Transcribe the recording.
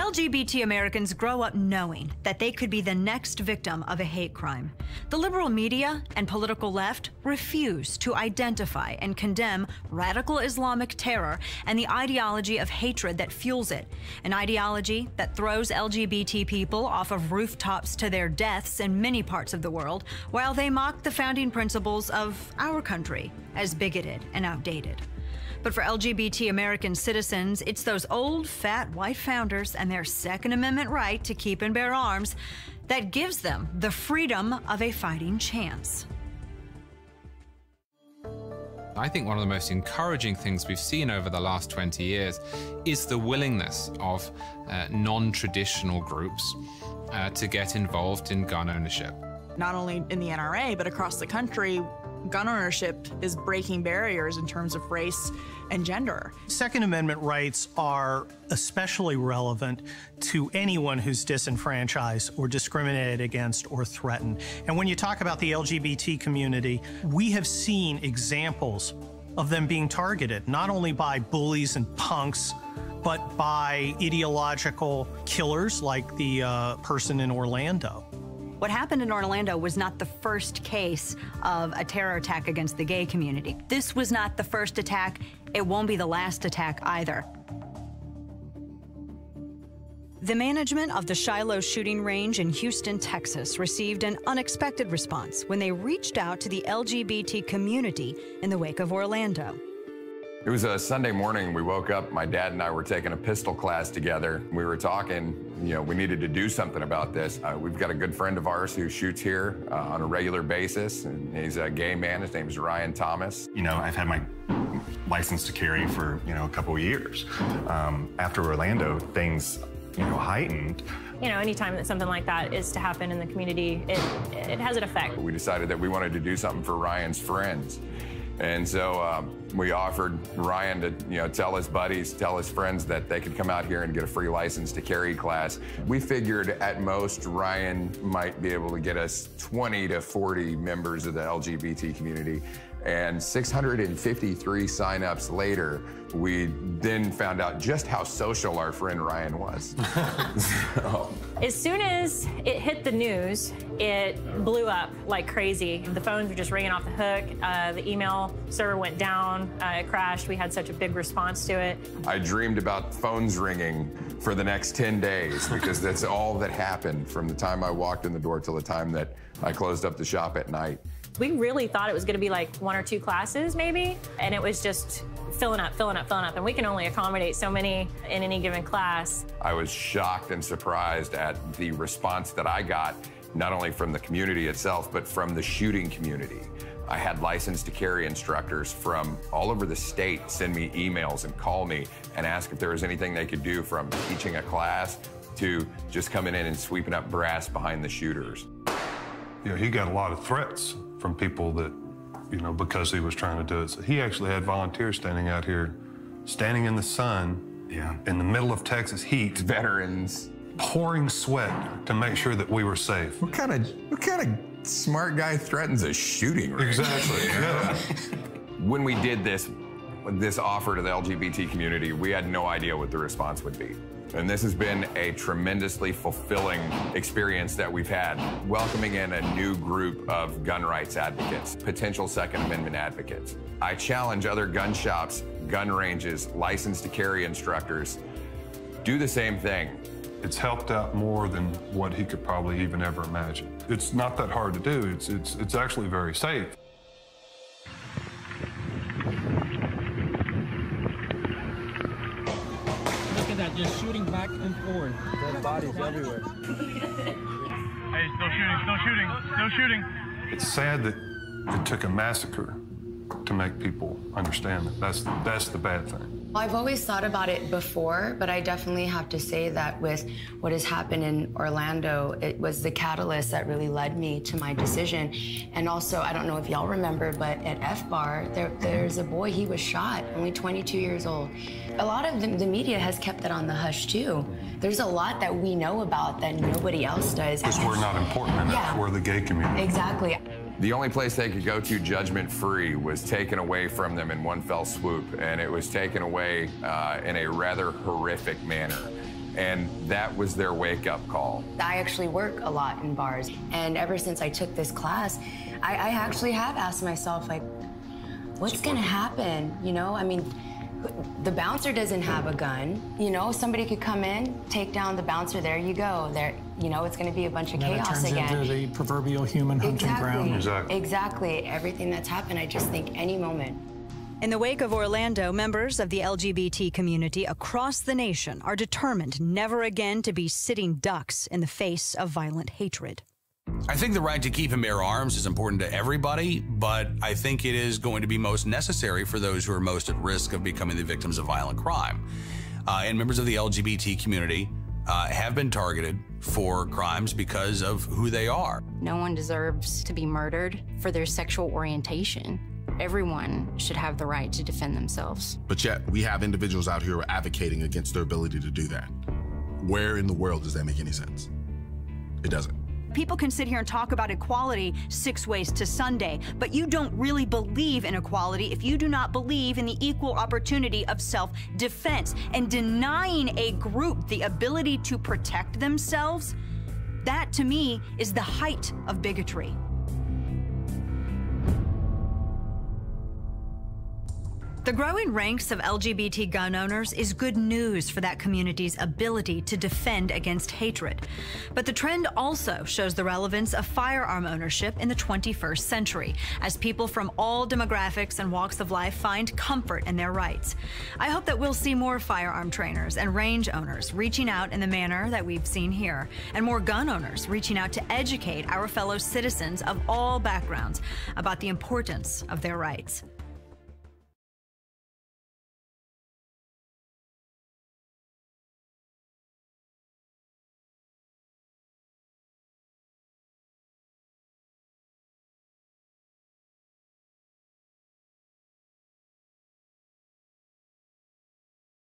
LGBT Americans grow up knowing that they could be the next victim of a hate crime. The liberal media and political left refuse to identify and condemn radical Islamic terror and the ideology of hatred that fuels it, an ideology that throws LGBT people off of rooftops to their deaths in many parts of the world, while they mock the founding principles of our country as bigoted and outdated. But for LGBT American citizens, it's those old, fat, white founders and their Second Amendment right to keep and bear arms that gives them the freedom of a fighting chance. I think one of the most encouraging things we've seen over the last 20 years is the willingness of non-traditional groups to get involved in gun ownership. Not only in the NRA, but across the country, gun ownership is breaking barriers in terms of race and gender. Second Amendment rights are especially relevant to anyone who's disenfranchised or discriminated against or threatened. And when you talk about the LGBT community, we have seen examples of them being targeted, not only by bullies and punks, but by ideological killers like the person in Orlando. What happened in Orlando was not the first case of a terror attack against the gay community. This was not the first attack. It won't be the last attack either. The management of the Shiloh shooting range in Houston, Texas, received an unexpected response when they reached out to the LGBT community in the wake of Orlando. It was a Sunday morning. We woke up. My dad and I were taking a pistol class together. We were talking, we needed to do something about this. We've got a good friend of ours who shoots here on a regular basis, and he's a gay man. His name is Ryan Thomas. I've had my license to carry for, a couple of years. After Orlando, things, heightened. Anytime that something like that is to happen in the community, it has an effect. We decided that we wanted to do something for Ryan's friends. And so we offered Ryan to, tell his buddies, tell his friends that they could come out here and get a free license to carry class. We figured at most Ryan might be able to get us 20 to 40 members of the LGBT community. And 653 signups later, we then found out just how social our friend Ryan was. As soon as it hit the news, it blew up like crazy. The phones were just ringing off the hook. The email server went down. It crashed. We had such a big response to it. I dreamed about phones ringing for the next 10 days because that's all that happened from the time I walked in the door till the time that I closed up the shop at night. We really thought it was going to be like 1 or 2 classes maybe, and it was just filling up, and we can only accommodate so many in any given class. I was shocked and surprised at the response that I got, not only from the community itself, but from the shooting community. I had licensed to carry instructors from all over the state send me emails and call me and ask if there was anything they could do, from teaching a class to just coming in and sweeping up brass behind the shooters. He got a lot of threats from people that, because he was trying to do it. So he actually had volunteers standing out here, standing in the sun, in the middle of Texas heat. Veterans. Pouring sweat to make sure that we were safe. What kind of smart guy threatens a shooting range? Exactly, yeah. When we did this offer to the LGBT community, we had no idea what the response would be. And this has been a tremendously fulfilling experience that we've had, welcoming in a new group of gun rights advocates, potential Second Amendment advocates. I challenge other gun shops, gun ranges, licensed to carry instructors, do the same thing. It's helped out more than what he could probably even ever imagine. It's not that hard to do. It's actually very safe. Just shooting back and forth. Dead bodies everywhere. Hey, still shooting. It's sad that it took a massacre to make people understand that that's the bad thing. I've always thought about it before, but I definitely have to say that with what has happened in Orlando, it was the catalyst that really led me to my decision. And also, I don't know if y'all remember, but at FBAR, there's a boy, he was shot, only 22 years old. A lot of the media has kept that on the hush, too. There's a lot that we know about that nobody else does. Because we're not important enough. Yeah. We're the gay community. Exactly. The only place they could go to judgment-free was taken away from them in one fell swoop, and it was taken away in a rather horrific manner. And that was their wake-up call. I actually work a lot in bars, and ever since I took this class, I actually have asked myself, like, what's gonna happen? You know, I mean, the bouncer doesn't have a gun. You know, somebody could come in, take down the bouncer, there you go. There, you know, it's gonna be a bunch of chaos again. It turns into the proverbial human hunting ground. Exactly. Everything that's happened, I just think any moment. In the wake of Orlando, members of the LGBT community across the nation are determined never again to be sitting ducks in the face of violent hatred. I think the right to keep and bear arms is important to everybody, but I think it is going to be most necessary for those who are most at risk of becoming the victims of violent crime. And members of the LGBT community have been targeted for crimes because of who they are. No one deserves to be murdered for their sexual orientation. Everyone should have the right to defend themselves. But yet, we have individuals out here advocating against their ability to do that. Where in the world does that make any sense? It doesn't. People can sit here and talk about equality 6 ways to Sunday, but you don't really believe in equality if you do not believe in the equal opportunity of self-defense. And denying a group the ability to protect themselves, that to me is the height of bigotry. The growing ranks of LGBT gun owners is good news for that community's ability to defend against hatred. But the trend also shows the relevance of firearm ownership in the 21st century, as people from all demographics and walks of life find comfort in their rights. I hope that we'll see more firearm trainers and range owners reaching out in the manner that we've seen here, and more gun owners reaching out to educate our fellow citizens of all backgrounds about the importance of their rights.